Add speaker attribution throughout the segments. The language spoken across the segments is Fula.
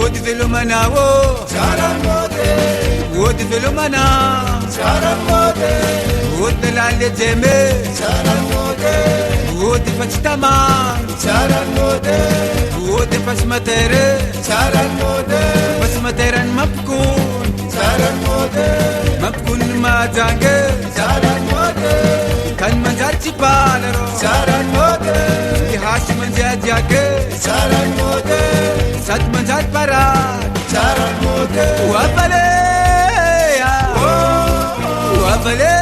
Speaker 1: Odi velumana wo
Speaker 2: Charamode
Speaker 1: Odi velumana
Speaker 2: Charamode
Speaker 1: Odi lale jeme
Speaker 2: Charamode
Speaker 1: Odi pachitama
Speaker 2: Charamode
Speaker 1: Odi pasmatere
Speaker 2: Charamode
Speaker 1: Pasmateran mapkun
Speaker 2: Charamode
Speaker 1: Mapkun majange
Speaker 2: Charamode
Speaker 1: Kan manjarchi palaro
Speaker 2: Charamode
Speaker 1: Hash manjajage
Speaker 2: Charamode
Speaker 1: Sat manjat parat
Speaker 2: Charamode
Speaker 1: Wabale Wabale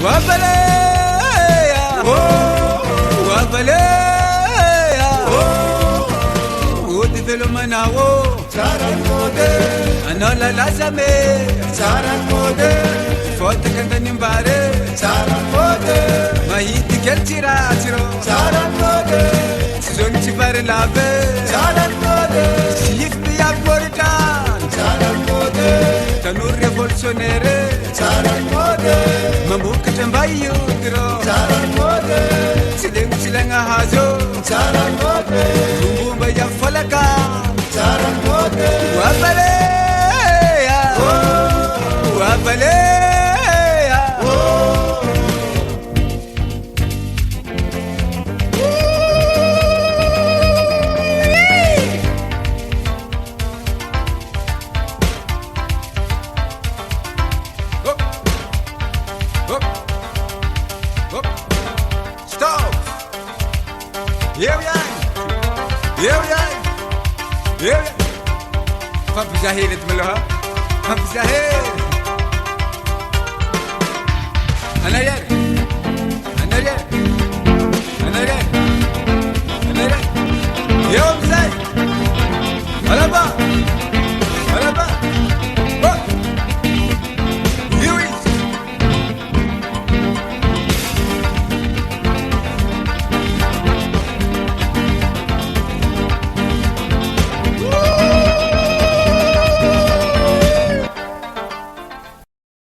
Speaker 1: Wabale Wabale Odi velumana wo
Speaker 2: Charamode
Speaker 1: Anola lazame
Speaker 2: Charamode
Speaker 1: Fote kanta nimbare
Speaker 2: Charamode
Speaker 1: Mahiti kelchira chiro
Speaker 2: Charamode
Speaker 1: Zonchi bare lave
Speaker 2: Charamode
Speaker 1: Sif biya portan
Speaker 2: Charamode
Speaker 1: Tanur revolutionnaire
Speaker 2: Charamode
Speaker 1: Mamuk tambayu dro
Speaker 2: Charamode
Speaker 1: Silenga hazo
Speaker 2: Charamode
Speaker 1: Bumba ya falaka
Speaker 2: Charamode
Speaker 1: Wabale Wabale Stop! Here we are! Here we are! Here we are! Pump Zahir at Malaha! Pump Zahir! Another! Another! Another!